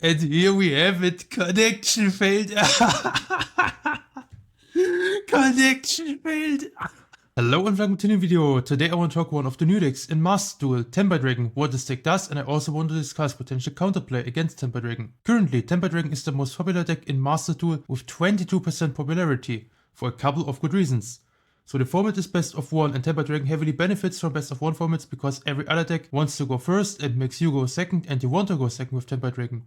And here we have it, connection failed. Connection failed. Hello and welcome to the new video. Today I want to talk one of the new decks in Master Duel, Tenpai Dragon, what this deck does, and I also want to discuss potential counterplay against Tenpai Dragon. Currently, Tenpai Dragon is the most popular deck in Master Duel with 22% popularity, for a couple of good reasons. So the format is best of one, and Tenpai Dragon heavily benefits from best of one formats because every other deck wants to go first and makes you go second, and you want to go second with Tenpai Dragon.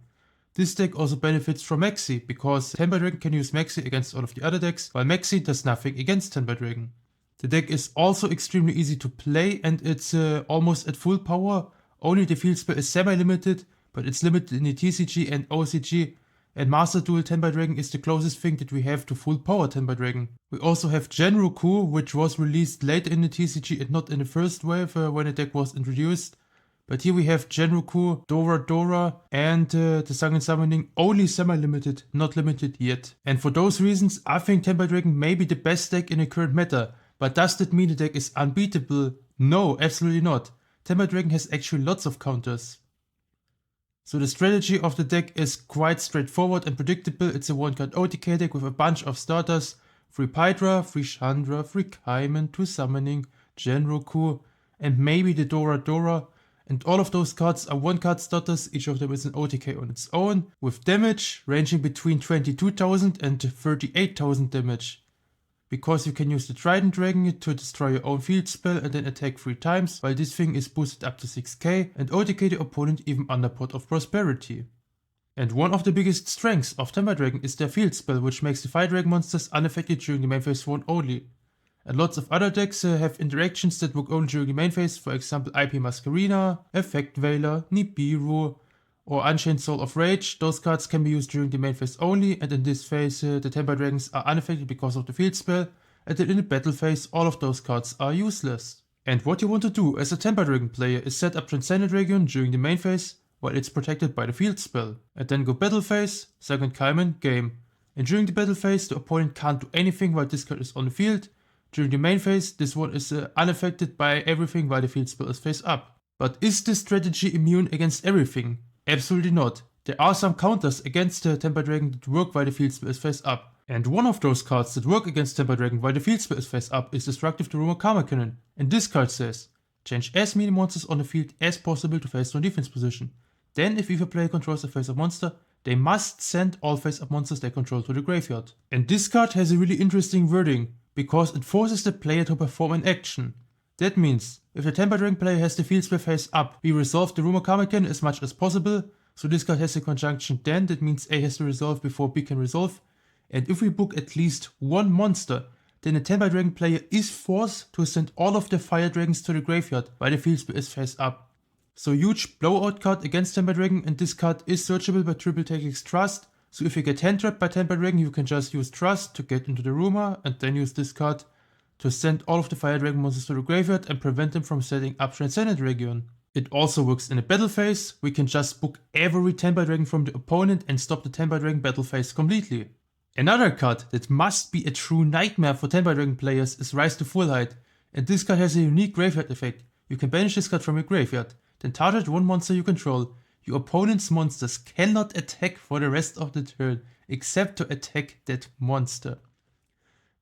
This deck also benefits from Maxi, because Tenpai Dragon can use Maxi against all of the other decks, while Maxi does nothing against Tenpai Dragon. The deck is also extremely easy to play, and it's almost at full power. Only the field spell is semi-limited, but it's limited in the TCG and OCG, and Master Duel Tenpai Dragon is the closest thing that we have to full power Tenpai Dragon. We also have Genroku, which was released later in the TCG and not in the first wave when the deck was introduced. But here we have Genroku, Dora, and the Sunken Summoning only semi-limited, not limited yet. And for those reasons, I think Tenpai Dragon may be the best deck in the current meta. But does that mean the deck is unbeatable? No, absolutely not. Tenpai Dragon has actually lots of counters. So the strategy of the deck is quite straightforward and predictable. It's a one-card OTK deck with a bunch of starters. 3 Pydra, 3 Chandra, 3 Kaiman, 2 Summoning, Genroku, and maybe the Dora. And all of those cards are one-card starters, each of them is an OTK on its own, with damage ranging between 22,000 and 38,000 damage. Because you can use the Trident Dragon to destroy your own field spell and then attack 3 times, while this thing is boosted up to 6k, and OTK the opponent even under Pot of Prosperity. And one of the biggest strengths of Tenpai Dragon is their field spell, which makes the Fire Dragon monsters unaffected during the main phase 1 only. And lots of other decks have interactions that work only during the main phase, for example IP Masquerena, Effect Veiler, Nibiru, or Unchained Soul of Rage. Those cards can be used during the main phase only, and in this phase the Tenpai Dragons are unaffected because of the field spell, and then in the battle phase all of those cards are useless. And what you want to do as a Tenpai Dragon player is set up Transcendent Region during the main phase, while it's protected by the field spell. And then go battle phase, second Kaiman, game. And during the battle phase the opponent can't do anything while this card is on the field. During the main phase, this one is unaffected by everything while the field spell is face up. But is this strategy immune against everything? Absolutely not. There are some counters against Tenpai Dragon that work while the field spell is face up. And one of those cards that work against Tenpai Dragon while the field spell is face up is Destructive Daruma Karma Cannon. And this card says, change as many monsters on the field as possible to face down defense position. Then if either player controls a face up monster, they must send all face up monsters they control to the graveyard. And this card has a really interesting wording, because it forces the player to perform an action. That means, if the Tenpai Dragon player has the field spell face up, we resolve the Daruma Karma Cannon as much as possible, so this card has a conjunction then, that means A has to resolve before B can resolve, and if we book at least one monster, then the Tenpai Dragon player is forced to send all of the Fire Dragons to the graveyard while the field spell is face up. So huge blowout card against Tenpai Dragon, and this card is searchable by Triple Tactics Trust. So if you get hand trapped by Tenpai Dragon, you can just use Trust to get into the Daruma and then use this card to send all of the Fire Dragon monsters to the graveyard and prevent them from setting up Transcendent Region. It also works in a battle phase. We can just book every Tenpai Dragon from the opponent and stop the Tenpai Dragon battle phase completely. Another card that must be a true nightmare for Tenpai Dragon players is Rise to Full Height, and this card has a unique graveyard effect. You can banish this card from your graveyard, then target one monster you control. Your opponent's monsters cannot attack for the rest of the turn, except to attack that monster.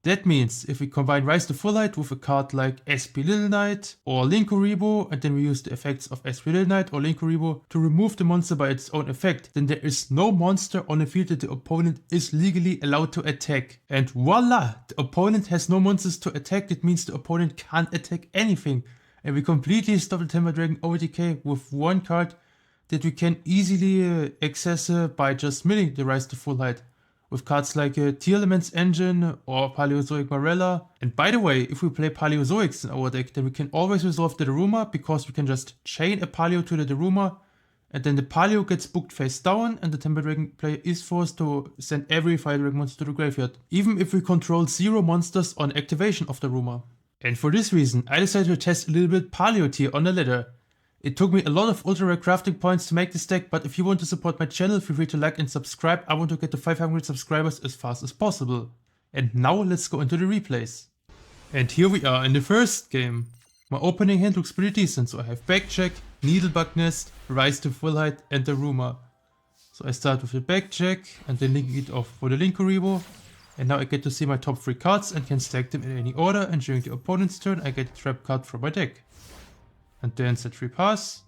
That means if we combine Rise to Full Height with a card like SP Little Knight or Linkuriboh, and then we use the effects of SP Little Knight or Linkuriboh to remove the monster by its own effect, then there is no monster on the field that the opponent is legally allowed to attack. And voila! The opponent has no monsters to attack. That means the opponent can't attack anything. And we completely stop the Tenpai Dragon OTK with one card that we can easily access by just milling the Rise to Full Height with cards like Tearlaments Engine or Paleozoic Marella. And by the way, if we play Paleozoics in our deck, then we can always resolve the Daruma, because we can just chain a Paleo to the Daruma, and then the Paleo gets booked face down, and the Tenpai Dragon player is forced to send every Fire Dragon monster to the graveyard, even if we control 0 monsters on activation of the Daruma. And for this reason, I decided to test a little bit Paleo Tear on the ladder. It took me a lot of ultra rare crafting points to make this deck, but if you want to support my channel, feel free to like and subscribe. I want to get to 500 subscribers as fast as possible. And now let's go into the replays. And here we are in the first game. My opening hand looks pretty decent, so I have Backcheck, Needlebug Nest, Rise to Full Height and Daruma. So I start with the back check and then linking it off for the Linkuribo. And now I get to see my top 3 cards and can stack them in any order, and during the opponent's turn I get a trap card from my deck. And then set 3 pass.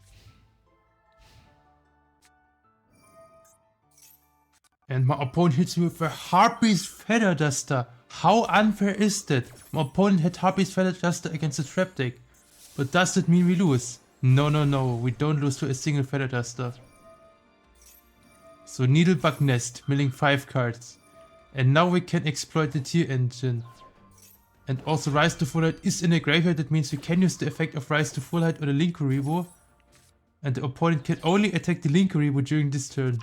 And my opponent hits me with a Harpy's Feather Duster. How unfair is that? My opponent had Harpy's Feather Duster against the trap deck. But does that mean we lose? No, no, no, we don't lose to a single Feather Duster. So Needlebug Nest, milling 5 cards. And now we can exploit the tier engine. And also Rise to Full Height is in a graveyard, that means we can use the effect of Rise to Full Height on the Linkuribo. And the opponent can only attack the Linkuribo during this turn.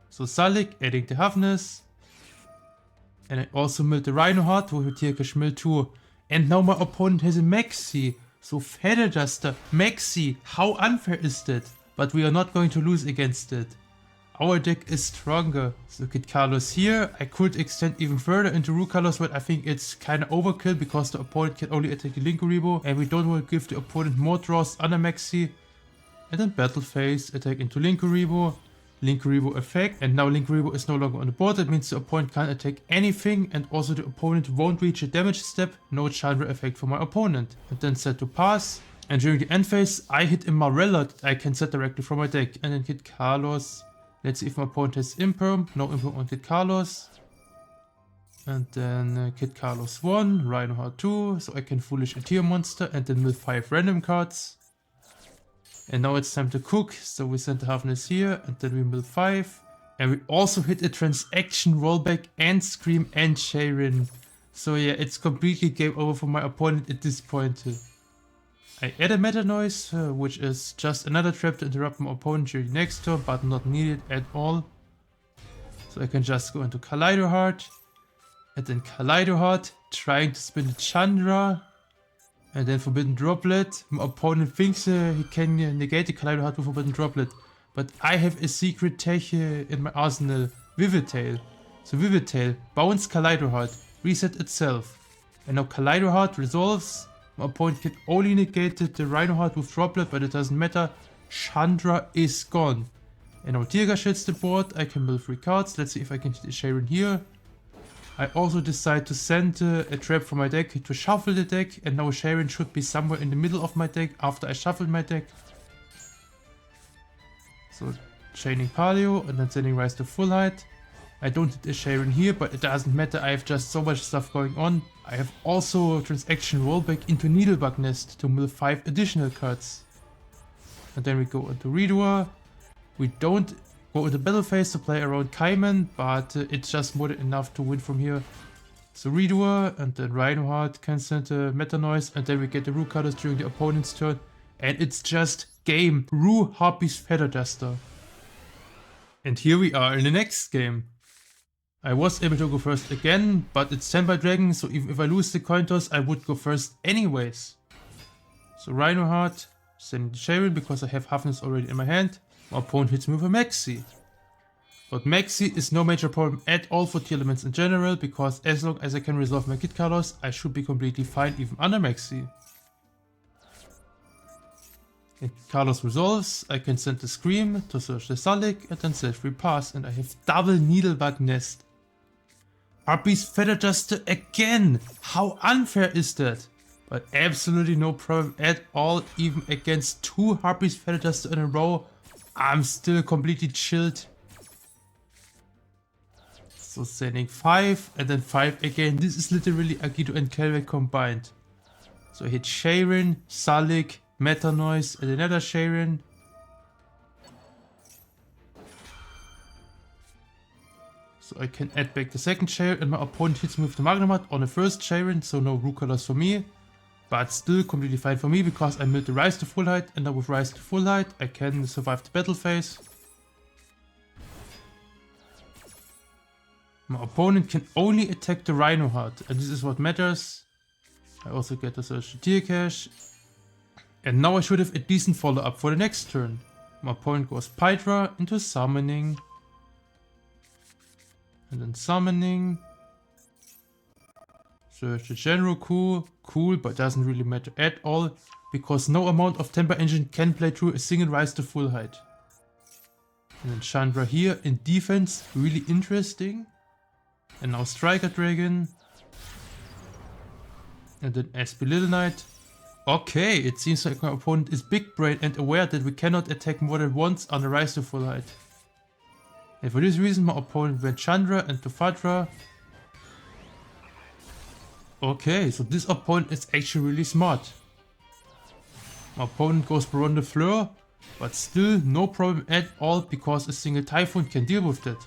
So Salik, adding the Havness. And I also milled the Rhino Heart with a Tier Cash mill too. And now my opponent has a Maxi. So Feather Duster, Maxi, how unfair is that? But we are not going to lose against it. Our deck is stronger. So Kid Carlos here. I could extend even further into Rukalos, but I think it's kinda overkill because the opponent can only attack the Linkuribo and we don't want to give the opponent more draws under Maxi. And then Battle Phase, attack into Linkuribo. Linkuribo effect, and now Linkuribo is no longer on the board. That means the opponent can't attack anything, and also the opponent won't reach a damage step. No Chandra effect for my opponent. And then set to pass. And during the end phase, I hit a Marella that I can set directly from my deck. And then Kid Carlos. Let's see if my opponent has Imperm. No Imperm on Kid Carlos. And then Kid Carlos 1, Rhino Heart 2. So I can Foolish a tier monster and then mill 5 random cards. And now it's time to cook. So we send the Havness here and then we mill 5. And we also hit a Transaction, Rollback and Scream and Sharon. So yeah, it's completely game over for my opponent at this point. I add a Meta Noise, which is just another trap to interrupt my opponent during the next turn, but not needed at all. So I can just go into Kaleido Heart, and then Kaleido Heart, trying to spin the Chandra, and then Forbidden Droplet. My opponent thinks he can negate the Kaleido Heart with Forbidden Droplet, but I have a secret tech in my arsenal, Vivid Tail. So Vivid Tail, bounce Kaleido Heart, reset itself, and now Kaleido Heart resolves. My opponent can only negate the Rhino Heart with Droplet, but it doesn't matter. Chandra is gone. And now Tirgash hits the board. I can mill 3 cards. Let's see if I can hit a Sharon here. I also decide to send a trap from my deck to shuffle the deck. And now Sharon should be somewhere in the middle of my deck after I shuffled my deck. So chaining Paleo and then sending Rise to Full Height. I don't hit a Sharon here, but it doesn't matter. I have just so much stuff going on. I have also Transaction Rollback into Needlebug Nest to mill 5 additional cards. And then we go into Redoer. We don't go into Battle Phase to play around Kaiman, but it's just more than enough to win from here. So Redoer and then Rhino Heart can send a Meta Noise, and then we get the Rue Cutters during the opponent's turn. And it's just game. Rue Harpy's Feather Duster. And here we are in the next game. I was able to go first again, but it's Tenpai Dragon, so even if I lose the coin toss, I would go first anyways. So Rhino Heart, sending the Sharon because I have Havness already in my hand. My opponent hits me with a Maxi. But Maxi is no major problem at all for Tearlaments in general, because as long as I can resolve my Kid Carlos, I should be completely fine even under Maxi. And Carlos resolves, I can send the Scream to search the Salik and then set 3 pass, and I have double Needlebug Nest. Harpy's Feather Duster again! How unfair is that? But absolutely no problem at all, even against 2 Harpy's Feather Duster in a row. I'm still completely chilled. So sending 5 and then 5 again. This is literally Agito and Kelvek combined. So I hit Sharon, Salik, Meta Noise and another Sharon. So I can add back the second Sharon and my opponent hits me with the Magnemite on the first Sharon, so no Rue Colors for me. But still completely fine for me because I milled the Rise to Full Height, and now with Rise to Full Height I can survive the battle phase. My opponent can only attack the Rhino Heart, and this is what matters. I also get to search the Tier Cache. And now I should have a decent follow up for the next turn. My opponent goes Pydra into summoning. And then summoning. Search the Genroku. Cool, but doesn't really matter at all. Because no amount of Tenpai Engine can play through a single Rise to Full Height. And then Chandra here in defense, really interesting. And now Striker Dragon. And then SP Little Knight. Okay, it seems like my opponent is big brain and aware that we cannot attack more than once on the Rise to Full Height. And for this reason my opponent went Chandra and Tufadra. Okay, so this opponent is actually really smart. My opponent goes Baron de Fleur, but still no problem at all because a single Typhoon can deal with that.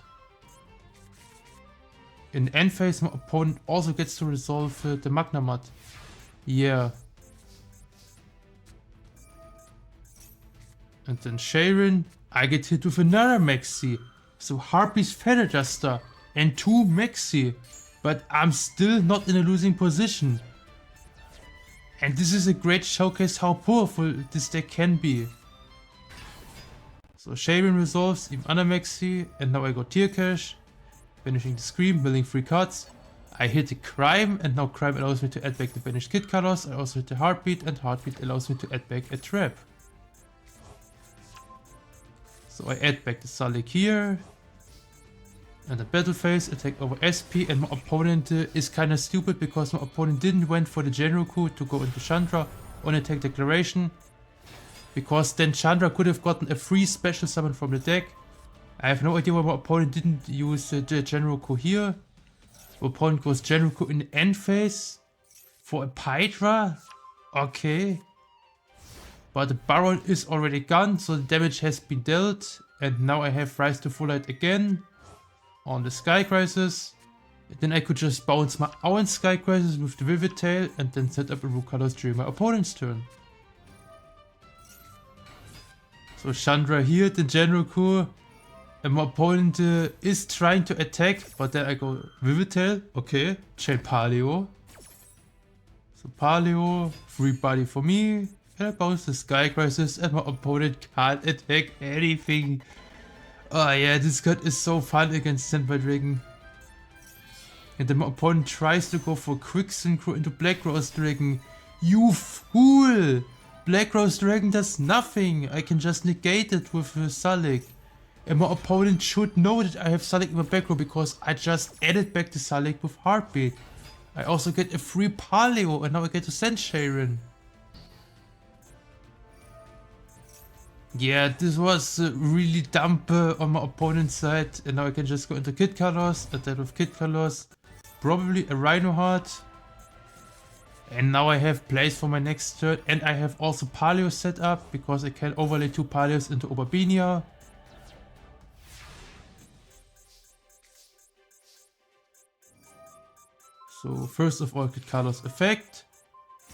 In the end phase my opponent also gets to resolve the Magna Mat. Yeah. And then Sharon, I get hit with another Maxi. So Harpy's Fed Adjuster and 2 Maxi. But I'm still not in a losing position. And this is a great showcase how powerful this deck can be. So Sharon resolves even other Maxi, and now I got Tear Cash. Banishing the Scream, milling 3 cards. I hit the Crime, and now Crime allows me to add back the banished kit colors. I also hit the Heartbeat, and Heartbeat allows me to add back a Trap. So I add back the Salik here. And the battle phase, attack over SP, and my opponent is kinda stupid because my opponent didn't went for the Genroku to go into Chandra on attack declaration. Because then Chandra could have gotten a free special summon from the deck. I have no idea why my opponent didn't use the Genroku here. My opponent goes Genroku in the end phase for a Pydra. Okay. But the Baron is already gone, so the damage has been dealt. And now I have Rise to Full Height again on the Sky Crisis. Then I could just bounce my own Sky Crisis with the Vivid Tail and then set up a Rukalos during my opponent's turn. So Chandra here, the Genroku. And my opponent is trying to attack, but then I go Vivid Tail. Okay, chain Paleo. So Paleo, free body for me. And I bounce the Sky Crisis and my opponent can't attack anything. Oh yeah, this card is so fun against Tenpai Dragon. And then my opponent tries to go for quick synchro into Black Rose Dragon. You fool! Black Rose Dragon does nothing. I can just negate it with Salik. And my opponent should know that I have Salik in my back row because I just added back the Salik with Heartbeat. I also get a free Paleo and now I get to send Sharon. Yeah, this was really dumb on my opponent's side, and now I can just go into Kit Colors, attack with Kit Colors, probably a Rhino Heart. And now I have plays for my next turn, and I have also Paleo set up, because I can overlay 2 Paleos into Oberbinia. So first of all, Kit Colors effect.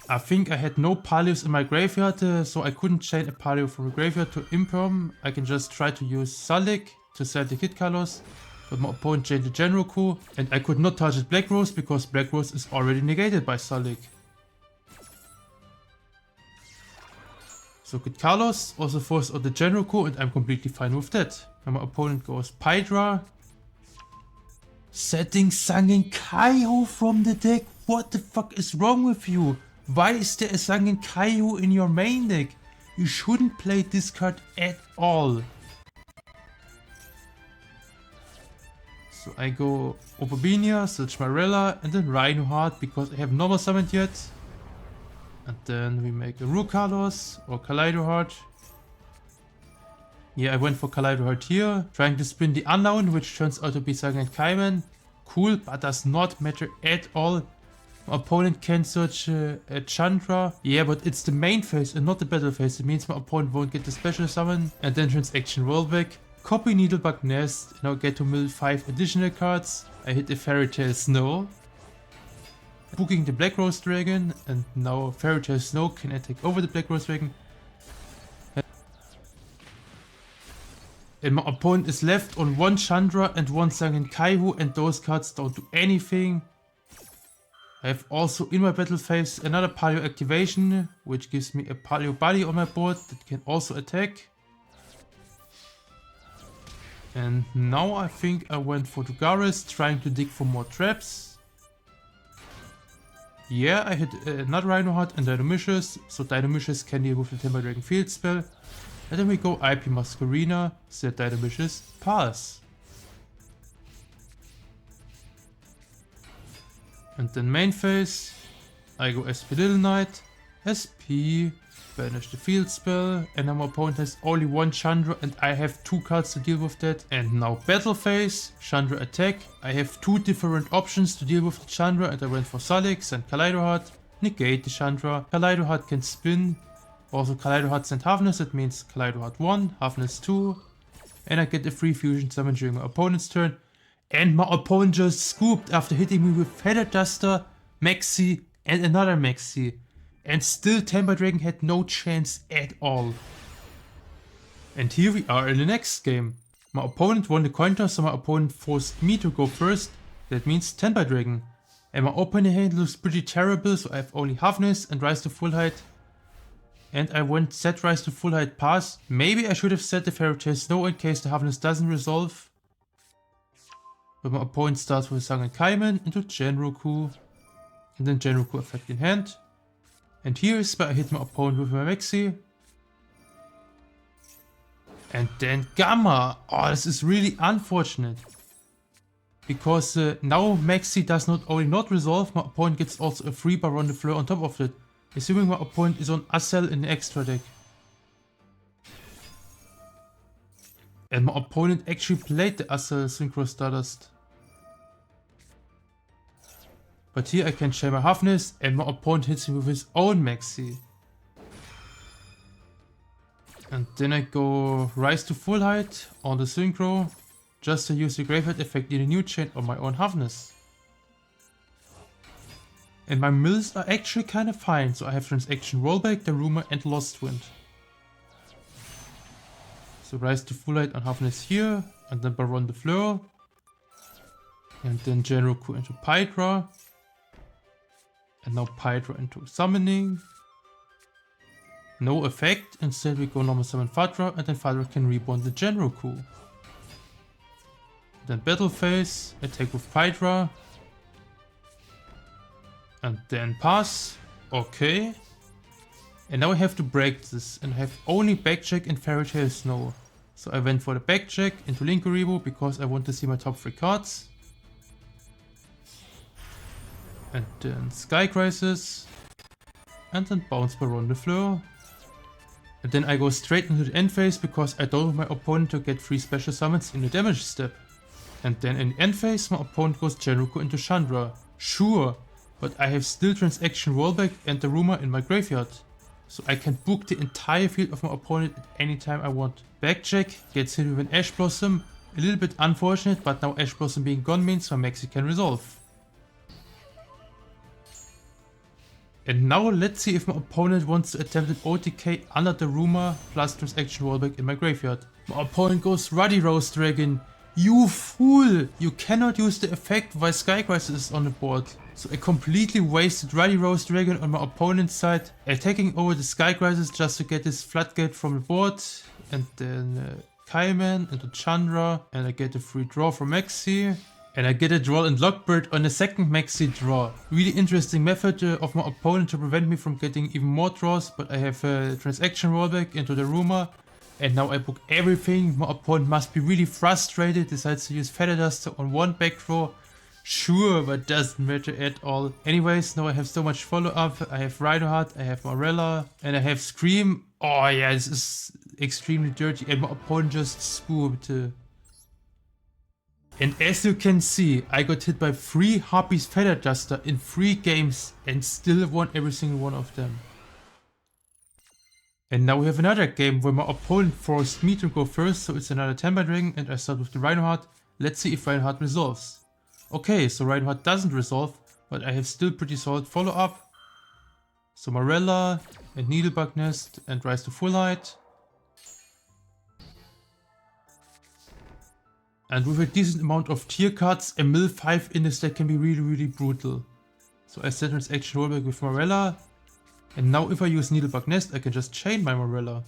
I think I had no Paleos in my graveyard, so I couldn't chain a Paleo from the graveyard to Imperm. I can just try to use Salik to sell the Kit Colors, but my opponent chained the Genroku, and I could not target Black Rose because Black Rose is already negated by Salik. So Kit Colors also forced out the Genroku, and I'm completely fine with that. And my opponent goes Pydra, setting Sangen Kaiho from the deck. What the fuck is wrong with you? Why is there a Sangen Kaiho in your main deck? You shouldn't play this card at all. So I go Oberbinia, search Marilla, and then Rhino Heart because I have normal summoned yet. And then we make a Rukalos or Kaleido Heart. Yeah, I went for Kaleido Heart here, trying to spin the Unknown, which turns out to be Sangen Kaiman. Cool, but does not matter at all. My opponent can search a Chandra. Yeah, but it's the main phase and not the battle phase. It means my opponent won't get the special summon. And then transaction rollback. Copy Needlebug Nest. Now get to mill 5 additional cards. I hit a Fairy Tail Snow. Booking the Black Rose Dragon. And now Fairy Tail Snow can attack over the Black Rose Dragon. And my opponent is left on 1 Chandra and 1 Sangen Kaiho, and those cards don't do anything. I have also in my battle phase another Paleo activation, which gives me a Paleo body on my board that can also attack. And now I think I went for Dugaris, trying to dig for more traps. Yeah, I hit another Rhino Heart and Dinomicious, so Dinomicious can deal with the Tenpai Dragon Field spell. And then we go IP Masquerina, set Dynamishes, pass. And then main phase, I go SP Little Knight, SP, banish the field spell, and now my opponent has only one Chandra and I have 2 cards to deal with that. And now battle phase, Chandra attack, I have 2 different options to deal with the Chandra and I went for Salix and Kaleido Heart, negate the Chandra, Kaleido Heart can spin, also Kaleido Heart send Halfness, that means Kaleido Heart 1, Halfness 2, and I get a free fusion summon during my opponent's turn. And my opponent just scooped after hitting me with Feather Duster, Maxi and another Maxi. And still Tenpai Dragon had no chance at all. And here we are in the next game. My opponent won the coin toss, so my opponent forced me to go first. That means Tenpai Dragon. And my opening hand looks pretty terrible, so I have only Halfness and Rise to Full Height. And I went set Rise to Full Height pass. Maybe I should have set the Fairy Tale Snow in case the Halfness doesn't resolve. But my opponent starts with Sang and Kaiman into Genroku. And then Genroku effect in hand. And here is where I hit my opponent with my Maxi. And then Gamma. Oh, this is really unfortunate. Because now Maxi does not only not resolve, my opponent gets also a free Baron de Fleur on top of it. Assuming my opponent is on Accel in the extra deck. And my opponent actually played the Accel Synchro Stardust. But here I can chain my Halfness and my opponent hits me with his own Maxi. And then I go Rise to Full Height on the Synchro, just to use the Graveyard effect in a new chain on my own Halfness. And my mills are actually kind of fine, so I have Transaction Rollback, Daruma and Lost Wind. So Rise to Full Height on Halfness here, and then Baron de Fleur. And then Genroku into Pydra. And now Pydra into Summoning. No effect, instead we go normal summon Fadra, and then Fadra can reborn the Genroku. Then battle phase, attack with Pydra. And then pass. Okay. And now I have to break this, and I have only backcheck and Fairy Tale Snow. So I went for the backcheck into Linkuriboh because I want to see my top 3 cards. And then Sky Crisis. And then bounce Baron de Fleur. And then I go straight into the end phase because I don't want my opponent to get 3 special summons in the damage step. And then in the end phase my opponent goes Genroku into Chandra. Sure, but I have still Transaction Rollback and Daruma in my graveyard. So I can book the entire field of my opponent at any time I want. Backcheck gets hit with an Ash Blossom. A little bit unfortunate, but now Ash Blossom being gone means my Maxi can resolve. And now let's see if my opponent wants to attempt an OTK under the Daruma plus Transaction Rollback in my graveyard. My opponent goes Ruddy Rose Dragon. You fool! You cannot use the effect while Sky Crisis is on the board. So I completely wasted Ruddy Rose Dragon on my opponent's side, attacking over the Sky Crisis just to get this Floodgate from the board. And then Kaiman into Chandra, and I get a free draw from Maxi. And I get a draw in Lockbird on the second Maxi draw. Really interesting method of my opponent to prevent me from getting even more draws, but I have a Transaction Rollback into the Daruma. And now I book everything. My opponent must be really frustrated, decides to use Feather Duster on one back row. Sure, but doesn't matter at all. Anyways, now I have so much follow-up. I have Rhinoheart, I have Morella, and I have Scream. Oh yeah, this is extremely dirty, and my opponent just scooped. And as you can see, I got hit by 3 Harpy's Feather Duster in 3 games and still won every single one of them. And now we have another game where my opponent forced me to go first, so it's another Tenpai Dragon and I start with the Rhinoheart. Let's see if Rhinoheart resolves. Okay, so Rhinoheart doesn't resolve, but I have still pretty solid follow-up. So Morella and Needlebug Nest and Rise to Full Height. And with a decent amount of tier cards, a mill 5 in this deck can be really brutal. So I set Transaction Rollback with Morella. And now if I use Needlebug Nest, I can just chain my Morella.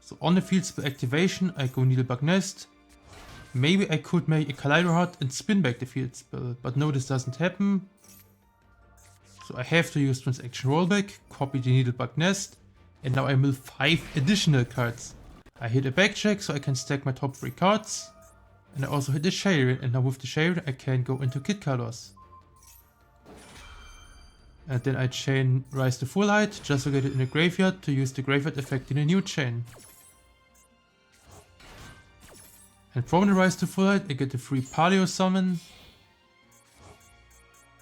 So on the field spell activation, I go Needlebug Nest. Maybe I could make a Kaleido Heart and spin back the field spell, but no, this doesn't happen. So I have to use Transaction Rollback, copy the Needlebug Nest, And now I mill 5 additional cards. I hit a back check so I can stack my top 3 cards. And I also hit the Sharon, and now with the Sharon I can go into Kit Colors. And then I chain Rise to Full Height just to get it in the graveyard to use the graveyard effect in a new chain. And from the Rise to Full Height I get the free Paleo summon.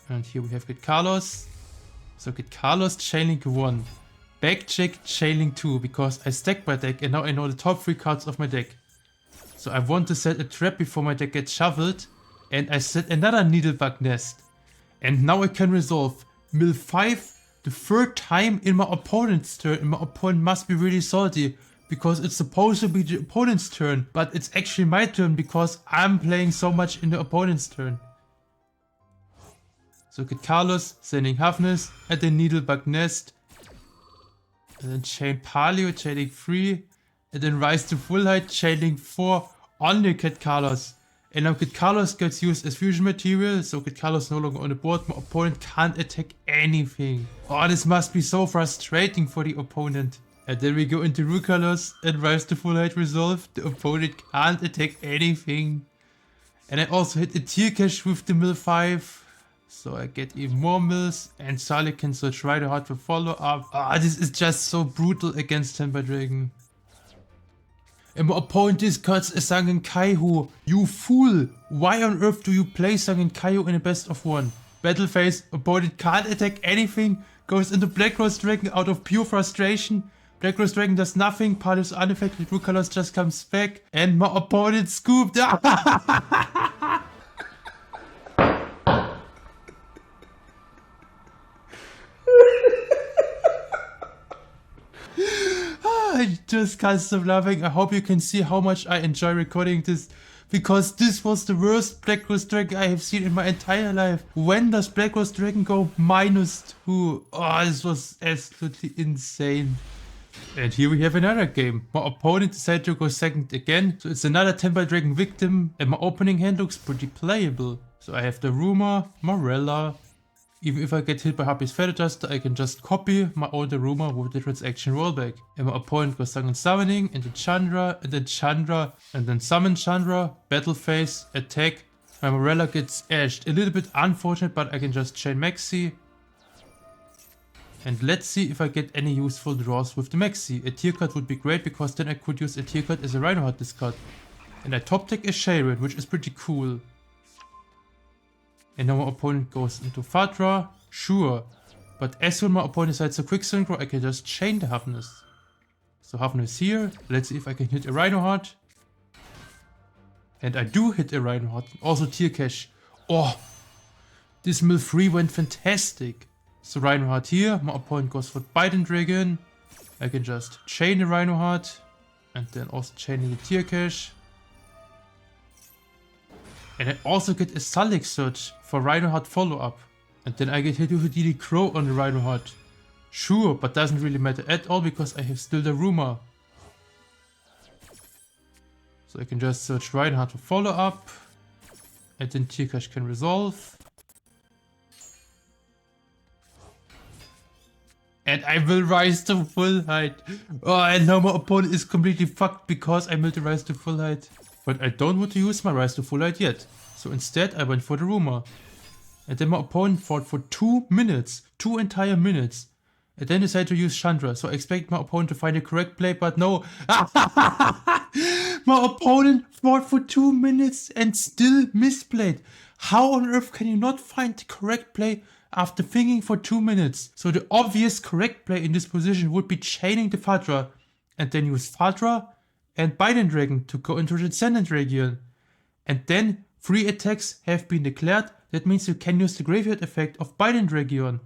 And here we have Kit Carlos. So Kit Carlos Chainlink 1. Backcheck Chainlink 2 because I stacked my deck and now I know the top 3 cards of my deck. So I want to set a trap before my deck gets shuffled. And I set another Needlebug Nest. And now I can resolve mill 5 the 3rd time in my opponent's turn. And my opponent must be really salty. Because it's supposed to be the opponent's turn. But it's actually my turn because I'm playing so much in the opponent's turn. So Kit Carlos, sending Hafness, and then Needlebug Nest. And then chain Paleo, chaining 3. And then Rise to Full Height, chaining 4 on the Kit Carlos. And now Kit Carlos gets used as fusion material, so Kit Carlos no longer on the board. My opponent can't attack anything. Oh, this must be so frustrating for the opponent. And then we go into Root Colors and Rise to Full Height resolve. The opponent can't attack anything. And I also hit a Tear Cache with the mill 5. So I get even more mills, and Sally can search right hard for follow up. Ah, this is just so brutal against Tenpai Dragon. And my opponent discards a Sangen Kaiho. You fool! Why on earth do you play Sangen Kaiho in a best of 1? Battle phase, opponent can't attack anything, goes into Black Rose Dragon out of pure frustration. Black Rose Dragon does nothing, Paleo's unaffected, Root Colors just comes back, and my opponent scooped. I just can't stop laughing. I hope you can see how much I enjoy recording this, because this was the worst Black Rose Dragon I have seen in my entire life. When does Black Rose Dragon go -2? Oh, this was absolutely insane. And here we have another game. My opponent decided to go second again, so it's another Tenpai Dragon victim, and my opening hand looks pretty playable. So I have the Rumor, Morella. Even if I get hit by Happy's Fat Adjuster, I can just copy my older Rumor with the transaction rollback. And my opponent goes Sangen Summoning, and then Chandra, and then Chandra, and then Summon Chandra, Battle Phase, Attack. My Morella gets ashed. A little bit unfortunate, but I can just chain Maxi. And let's see if I get any useful draws with the Maxi. A Tear card would be great, because then I could use a Tear card as a Rhinoheart discard. And I top deck a Sharon, which is pretty cool. And now my opponent goes into Fatra, sure. But as soon my opponent decides to quick synchro, I can just chain the Hafness. So Hafness here, let's see if I can hit a Rhinoheart. And I do hit a Rhinoheart, also Tear Cache. Oh, this mill 3 went fantastic. So Rhinoheart here, my opponent goes for Biden Dragon. I can just chain the Rhinoheart, and then also chaining the Tear Cache. And I also get a Sullik search for Rhinoheart follow-up. And then I get hit with a DD Crow on the Rhinoheart. Sure, but doesn't really matter at all because I have still the Rumor. So I can just search Rhinoheart for follow-up. And then Tear Cache can resolve. And I will Rise to Full Height. Oh, and now my opponent is completely fucked because I milled the Rise to Full Height. But I don't want to use my Rise to Full Height yet. So instead I went for the Rumor. And then my opponent fought for 2 minutes. 2 entire minutes. And then decided to use Chandra. So I expect my opponent to find the correct play, but no. My opponent fought for 2 minutes and still misplayed. How on earth can you not find the correct play after thinking for 2 minutes? So the obvious correct play in this position would be chaining the Fatra. And then use Fatra and Biden Dragon to go into the Transcendent Region. And then 3 attacks have been declared. That means you can use the graveyard effect of Biden Dragon.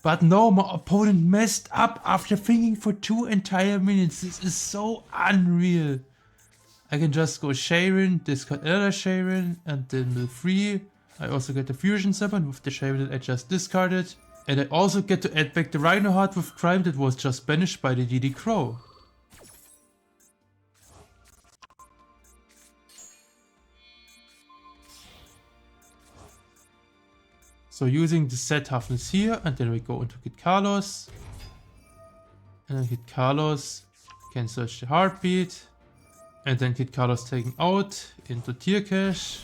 But no, my opponent messed up after thinking for 2 entire minutes. This is so unreal. I can just go Sharon, discard another Sharon, and then mill 3. I also get the Fusion Summon with the Sharon that I just discarded. And I also get to add back the Rhinoheart with Crime that was just banished by the DD Crow. So using the set Hafness here, and then we go into Kit Carlos. And then hit Carlos, can search the heartbeat. And then Kid Carlos taken out into Tier Cache.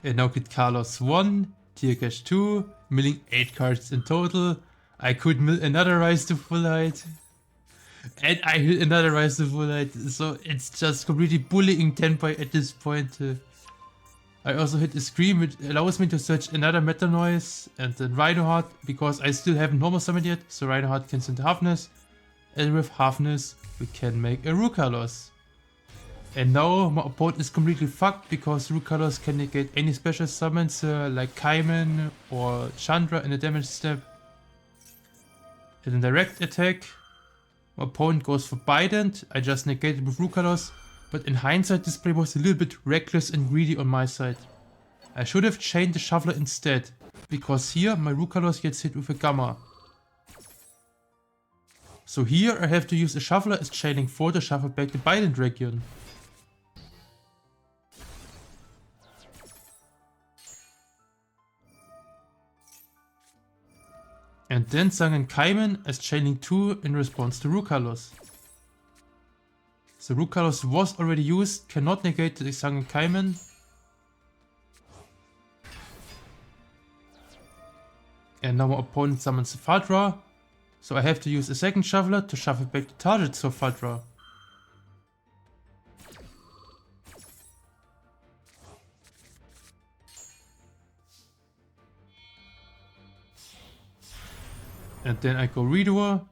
And now Kid Carlos 1, Tier Cache 2, milling 8 cards in total. I could mill another Rise to Full Height. And I hit another Rise to Full Height. So it's just completely bullying Tenpai at this point. I also hit a Scream, which allows me to search another Meta Noise. And then Rhino Heart, because I still haven't normal summoned yet. So Rhino Heart can send Halfness. And with Halfness, we can make a Rukalos. And now my opponent is completely fucked because Rukalos can negate any special summons like Kaiman or Chandra in a damage step. And in direct attack, my opponent goes for Bident. I just negated with Rukalos, but in hindsight this play was a little bit reckless and greedy on my side. I should have chained the Shuffler instead, because here my Rukalos gets hit with a Gamma. So here I have to use a Shuffler as chaining 4 to shuffle back the Bident region. And then Sangen Kaiman as chaining 2 in response to Rukalos. So Rukalos was already used, cannot negate the Sangen Kaiman. And now my opponent summons Fadra. So I have to use a second Shuffler to shuffle back the targets of Fadra. And then I go Redoer.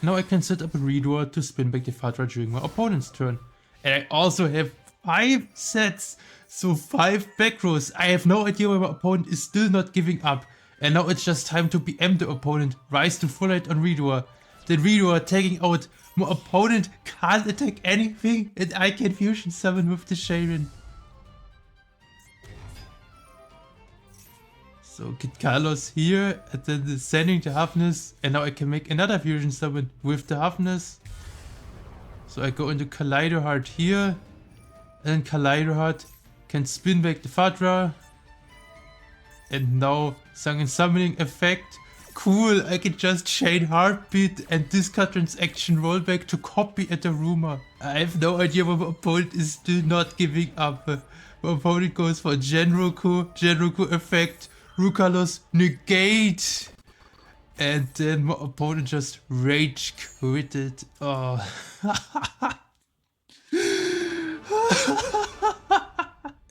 Now I can set up a Redoer to spin back the Fadra during my opponent's turn. And I also have 5 sets, so 5 back rows. I have no idea why my opponent is still not giving up. And now it's just time to BM the opponent, Rise to Full Height on Redoer. The Redoer taking out, my opponent can't attack anything and I can fusion summon with the Sharon. So Kid Carlos here, and then sending the Halfness, and now I can make another fusion summon with the Halfness. So I go into Kaleido Heart here, and then Kaleido Heart can spin back the Fadra. And now Sangen Summoning effect. Cool, I can just chain Heartbeat and discard transaction rollback to copy at the rumor. I have no idea why my opponent is still not giving up. My opponent goes for Genroku effect. Rukalos negate, and then my opponent just rage quitted. Oh.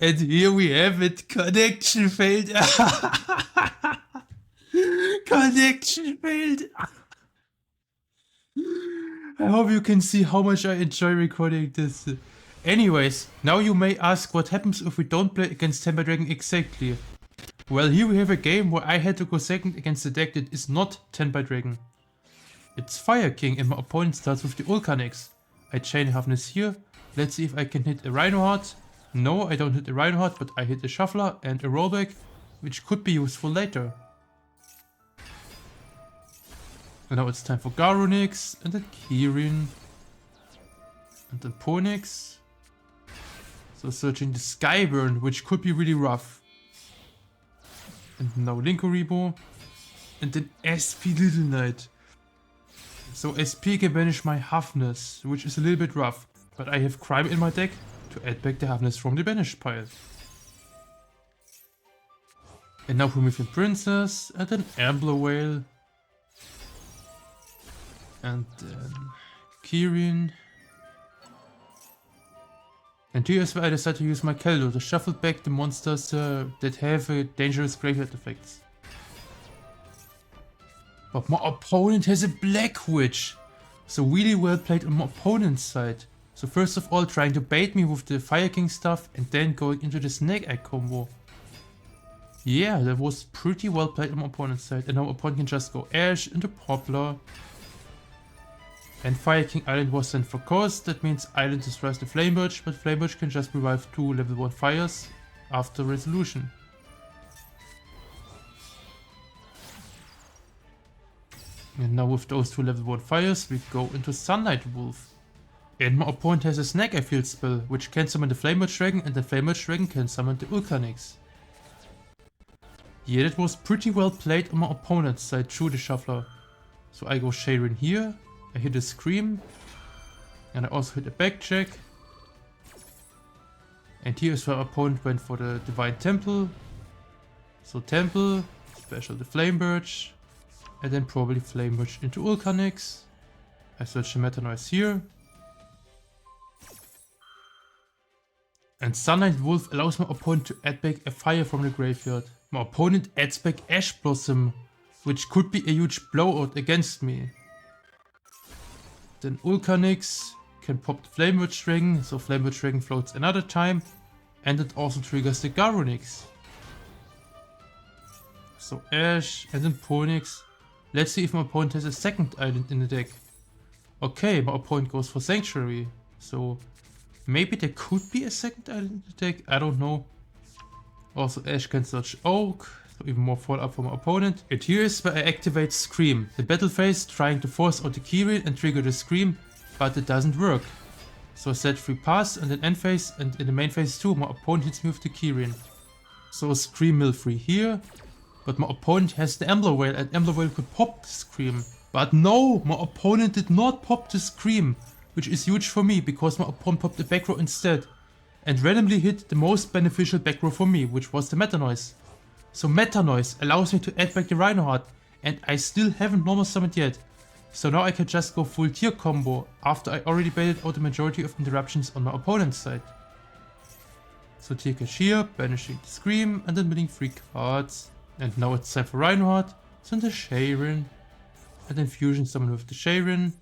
And here we have it, connection failed. Connection failed. I hope you can see how much I enjoy recording this. Anyways, now you may ask what happens if we don't play against Tenpai Dragon exactly. Well, here we have a game where I had to go second against a deck that is not Tenpai Dragon. It's Fire King and my opponent starts with the Ulcanex. I chain Halfness here. Let's see if I can hit a Rhino Heart. No, I don't hit a Rhino Heart, but I hit a Shuffler and a Rollback, which could be useful later. And now it's time for Garunix, and then Kirin, and then Ponix. So searching the Skyburn, which could be really rough. And now Linkuribo, and then SP Little Knight. So SP can banish my Halfness, which is a little bit rough, but I have Crime in my deck to add back the Halfness from the banished pile. And now Promethean Princess, and then Ambler Whale, and then Kirin. And here is where I decided to use my Keldo to shuffle back the monsters that have dangerous graveyard effects. But my opponent has a Black Witch! So really well played on my opponent's side. So first of all trying to bait me with the Fire King stuff and then going into the Snake Eye combo. Yeah, that was pretty well played on my opponent's side. And now my opponent can just go Ash into Poplar. And Fire King Island was sent for cost, that means Island destroys the Flamebirch, but Flamebirch can just revive 2 level 1 fires after resolution. And now with those 2 level 1 fires, we go into Sunlight Wolf. And my opponent has a Snake Eye Field spell, which can summon the Flamebirch Dragon, and the Flamebirch Dragon can summon the Ulcanex. Yeah, that was pretty well played on my opponent's side through the Shuffler. So I go Sharon here, I hit a Scream. And I also hit a back check. And here is where my opponent went for the Divine Temple. So Temple, special the Flame Birch. And then probably Flame Birch into Ulcanix. I search the Meta Noise here. And Sunlight Wolf allows my opponent to add back a fire from the graveyard. My opponent adds back Ash Blossom, which could be a huge blowout against me. Then Ulcanix can pop the Flame Birch Dragon, so Flame Birch Dragon floats another time. And it also triggers the Garunix. So Ash and then Ponix. Let's see if my opponent has a second island in the deck. Okay, my opponent goes for Sanctuary. So maybe there could be a second island in the deck, I don't know. Also Ash can search Oak, so even more follow-up for my opponent. And here is where I activate Scream. The battle phase trying to force out the Keyring and trigger the Scream, but it doesn't work. So I set free pass and then end phase, and in the main phase too, my opponent hits me with the Keyring. So Scream mill free here, but my opponent has the Emblem Whale and Emblem Whale could pop the Scream. But no, my opponent did not pop the Scream, which is huge for me because my opponent popped the back row instead. And randomly hit the most beneficial back row for me, which was the Meta Noise. So Meta Noise allows me to add back the Rhinoheart, and I still haven't normal summoned yet. So now I can just go full tier combo after I already baited out the majority of interruptions on my opponent's side. So tier cash here, banishing the Scream and then winning 3 cards. And now it's time for Rhinoheart, then the Sharon, and then fusion summon with the Sharon.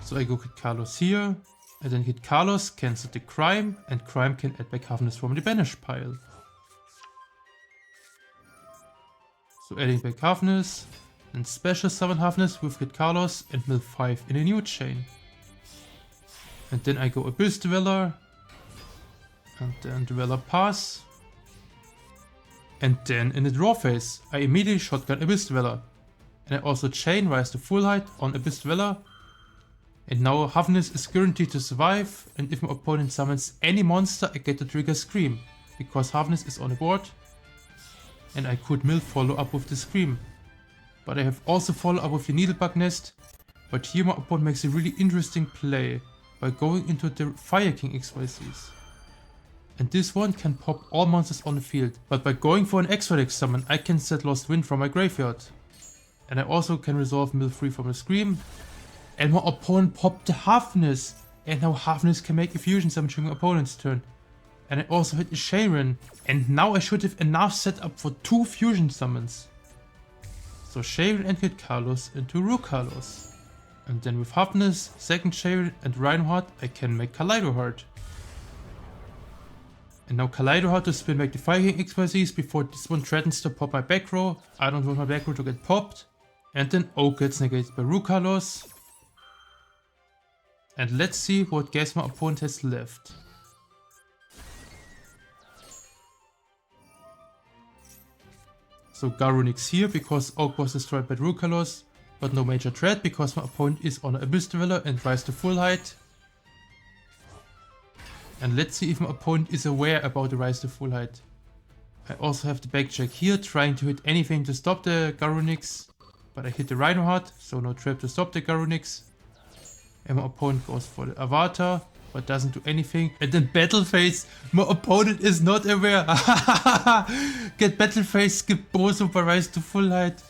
So I go hit Carlos here, and then hit Carlos, cancel the Crime, and Crime can add back Havness from the banish pile. So adding back Havness, and special summon Havness with hit Carlos and mill 5 in a new chain. And then I go Abyss Dweller, and then Dweller Pass. And then in the draw phase, I immediately shotgun Abyss Dweller. And I also chain Rise to Full Height on Abyss Dweller. And now Havness is guaranteed to survive, and if my opponent summons any monster, I get to trigger Scream, because Havness is on the board. And I could mill follow up with the Scream. But I have also follow up with the Needlebug Nest, but here my opponent makes a really interesting play by going into the Fire King XYZs. And this one can pop all monsters on the field, but by going for an extra deck summon I can set Lost Wind from my graveyard. And I also can resolve mill 3 from the Scream. And my opponent popped the Havness, and now Havness can make a fusion summon during my opponent's turn. And I also hit a Sharon, and now I should have enough set up for 2 fusion summons. So Sharon and hit Carlos into Rook Carlos. And then with Havness, second Sharon and Reinhardt I can make Kaleidoheart. And now Kaleidoheart to spin back the Fire King XYZs before this one threatens to pop my back row. I don't want my back row to get popped. And then Oak gets negated by Rook Carlos. And let's see what gas my opponent has left. So Garunix here because Oak was destroyed by Rukalos, but no major threat because my opponent is on Abyss Dweller and Rise to Full Height. And let's see if my opponent is aware about the Rise to Full Height. I also have the backcheck here trying to hit anything to stop the Garunix, but I hit the Rhinoheart, so no trap to stop the Garunix. And my opponent goes for the Avatar, but doesn't do anything. And then Battle Phase, my opponent is not aware. Get Battle Phase, skip Bozo by Rise to Full Height.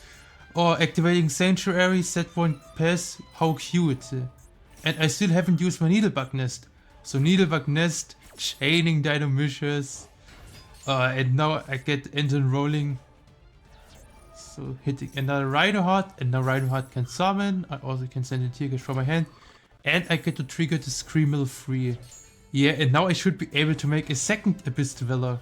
Or activating Sanctuary, set 1 pass, how cute. And I still haven't used my Needlebug Nest. So Needlebug Nest, chaining Dinomishus. And now I get engine rolling. So hitting another Rhinoheart, and now Rhinoheart can summon. I also can send a Tear Gas from my hand. And I get to trigger the Scream Mill free. Yeah, and now I should be able to make a second Abyss Dweller.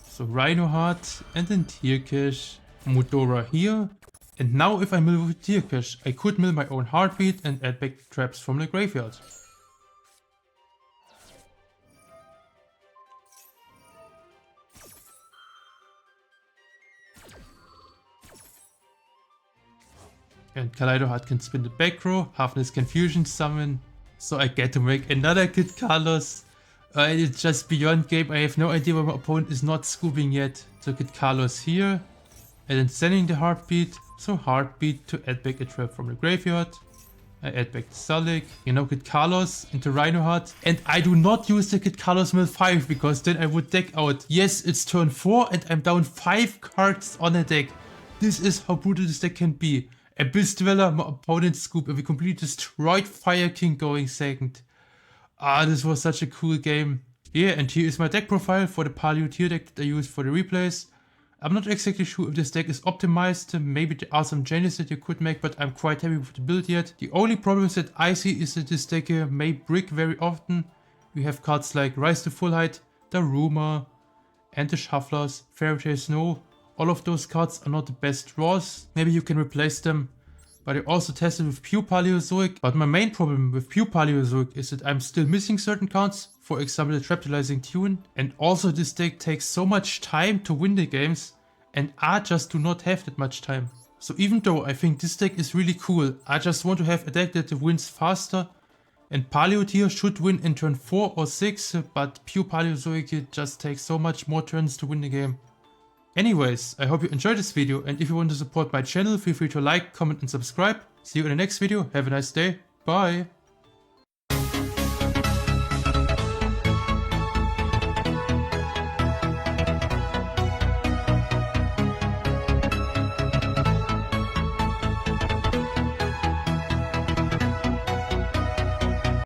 So Rhinoheart and then Tear Cash, Mudora here. And now if I mill with Tear Cash, I could mill my own Heartbeat and add back traps from the graveyard. And Kaleidoheart can spin the back row, Havness can fusion summon, so I get to make another Kid Carlos. It's just beyond game. I have no idea why my opponent is not scooping yet. So get Carlos here. And then sending the Heartbeat. So Heartbeat to add back a trap from the graveyard. I add back the Salik. You know, Kid Carlos into Rhino Heart. And I do not use the Kid Carlos mill 5 because then I would deck out. Yes, it's turn 4 and I'm down 5 cards on a deck. This is how brutal this deck can be. Abyss Dweller, my opponent scoop, and we completely destroyed Fire King going second. This was such a cool game. Yeah, and here is my deck profile for the Paleo Tear deck that I used for the replays. I'm not exactly sure if this deck is optimized, maybe there are some changes that you could make, but I'm quite happy with the build yet. The only problems that I see is that this deck may brick very often. We have cards like Rise to Full Height, the Rumor, and the Shufflers, Fairy Tale Snow. All of those cards are not the best draws. Maybe you can replace them. But I also tested with pure Paleozoic. But my main problem with pure Paleozoic is that I'm still missing certain cards. For example, the Traptalizing Tune. And also this deck takes so much time to win the games. And I just do not have that much time. So even though I think this deck is really cool, I just want to have a deck that wins faster. And Paleo Tear should win in turn 4 or 6. But pure Paleozoic just takes so much more turns to win the game. Anyways, I hope you enjoyed this video, and if you want to support my channel, feel free to like, comment and subscribe. See you in the next video, have a nice day, bye!